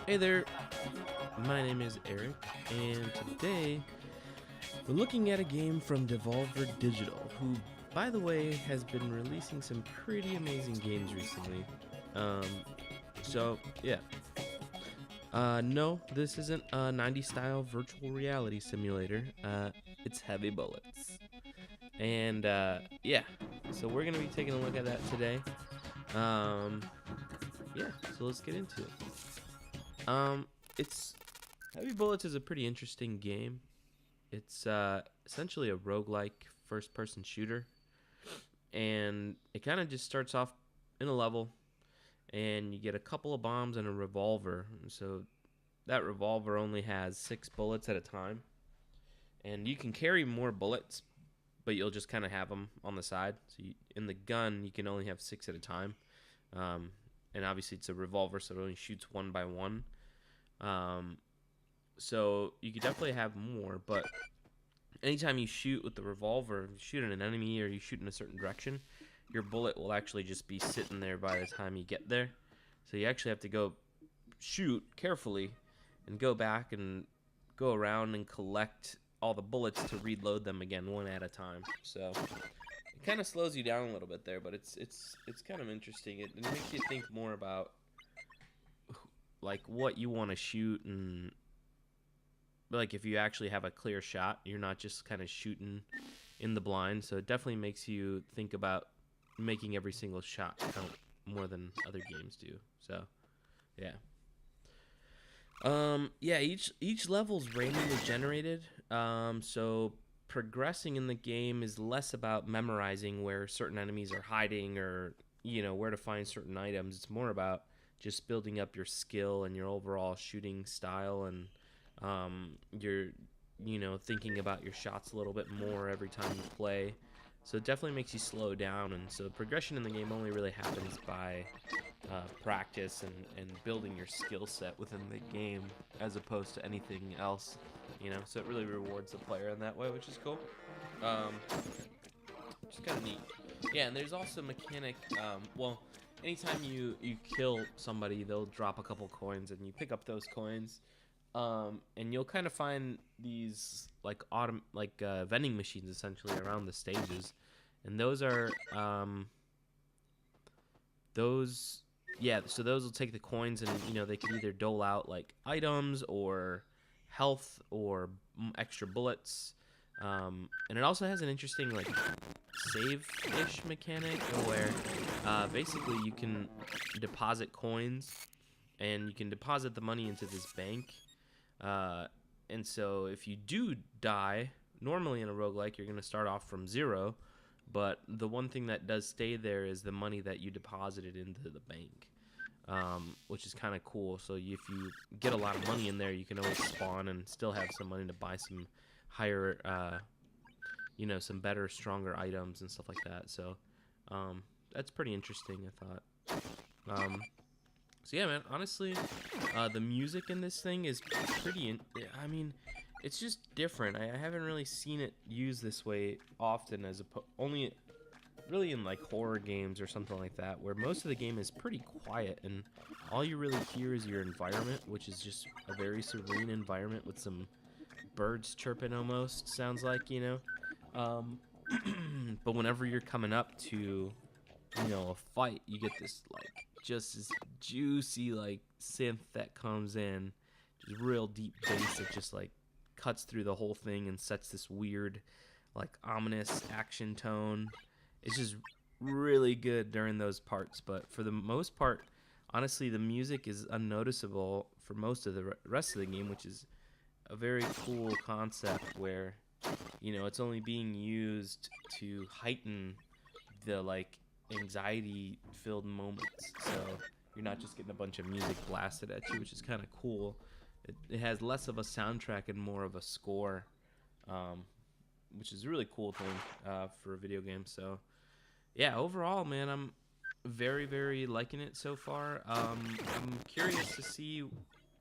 Hey there, my name is Eric, and today we're looking at a game from Devolver Digital, who, by the way, has been releasing some pretty amazing games recently. Um, yeah. No, this isn't a 90s style virtual reality simulator. It's Heavy Bullets. And, yeah, so we're gonna be taking a look at that today. Um, yeah, so let's get into it. It's Heavy Bullets is a pretty interesting game. It's essentially a roguelike first person shooter. And it kind of just starts off in a level, and you get a couple of bombs and a revolver. So that revolver only has 6 bullets at a time. And you can carry more bullets, but you'll just kind of have them on the side. So in the gun, you can only have 6 at a time. Um, and obviously, it's a revolver, so it only shoots one by one. Um, so you could definitely have more, but anytime you shoot with the revolver, you shoot at an enemy or you shoot in a certain direction, your bullet will actually just be sitting there by the time you get there. So you actually have to go shoot carefully and go back and go around and collect all the bullets to reload them again one at a time. So it kind of slows you down a little bit there, but it's kind of interesting. It makes you think more about like what you want to shoot, and like if you actually have a clear shot, you're not just kind of shooting in the blind. So it definitely makes you think about making every single shot count more than other games do. So yeah. Yeah, each level's randomly generated. So progressing in the game is less about memorizing where certain enemies are hiding, or where to find certain items. It's more about just building up your skill and your overall shooting style, and you're thinking about your shots a little bit more every time you play. So it definitely makes you slow down, and so progression in the game only really happens by practice and building your skill set within the game, as opposed to anything else. So it really rewards the player in that way, which is cool. Um, which is kind of neat. Yeah, and there's also a mechanic. Well, anytime you kill somebody, they'll drop a couple coins, and you pick up those coins. And you'll kind of find these like vending machines essentially around the stages, and those yeah, so those will take the coins, and they could either dole out like items or health or extra bullets. And it also has an interesting like save-ish mechanic where basically you can deposit coins, and you can deposit the money into this bank. uh, and so if you do die, normally in a roguelike, you're going to start off from zero. But the one thing that does stay there is the money that you deposited into the bank, which is kind of cool. So if you get a lot of money in there, you can always spawn and still have some money to buy some higher, some better, stronger items and stuff like that. So that's pretty interesting, I thought. So yeah, man. Honestly, the music in this thing is I mean, it's just different. I haven't really seen it used this way often, only really in like horror games or something like that, where most of the game is pretty quiet, and all you really hear is your environment, which is just a very serene environment with some birds chirping, almost sounds like. Um, but whenever you're coming up to a fight, you get this like just this juicy like synth that comes in, just real deep bass that just like cuts through the whole thing and sets this weird like ominous action tone. It's just really good during those parts, but for the most part, honestly, the music is unnoticeable for most of the rest of the game, which is a very cool concept where it's only being used to heighten the like anxiety filled moments. So you're not just getting a bunch of music blasted at you, which is kind of cool. It has less of a soundtrack and more of a score, um, which is a really cool thing for a video game. So yeah, overall, man, I'm very, very liking it so far. I'm curious to see,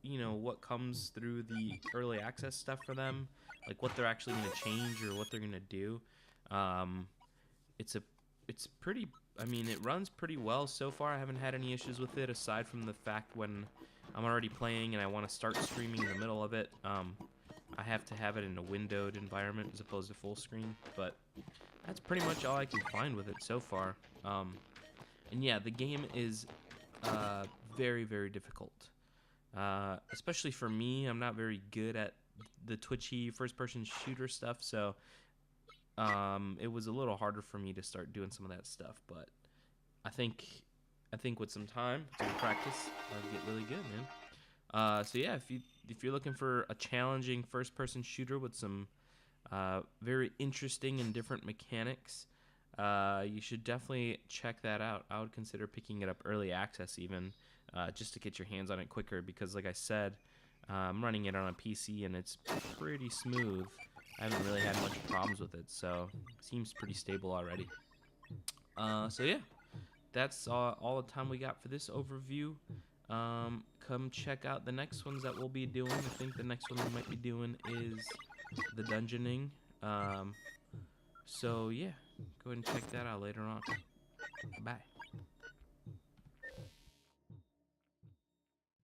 what comes through the early access stuff for them, like what they're actually going to change or what they're going to do. Um, it's a, it's pretty I mean, it runs pretty well so far. I haven't had any issues with it aside from the fact when I'm already playing and I want to start streaming in the middle of it. I have to have it in a windowed environment as opposed to full screen, but that's pretty much all I can find with it so far. And yeah, the game is very, very difficult. Especially for me, I'm not very good at the twitchy first-person shooter stuff, so it was a little harder for me to start doing some of that stuff. But I think with some time, some practice, I'll get really good, man. So yeah, if you're looking for a challenging first-person shooter with some very interesting and different mechanics, you should definitely check that out. I would consider picking it up early access even, just to get your hands on it quicker because, like I said, I'm running it on a PC and it's pretty smooth. I haven't really had much problems with it, so it seems pretty stable already. So yeah, that's all the time we got for this overview. Come check out the next ones that we'll be doing. I think the next one we might be doing is the dungeoning. So yeah, go ahead and check that out later on.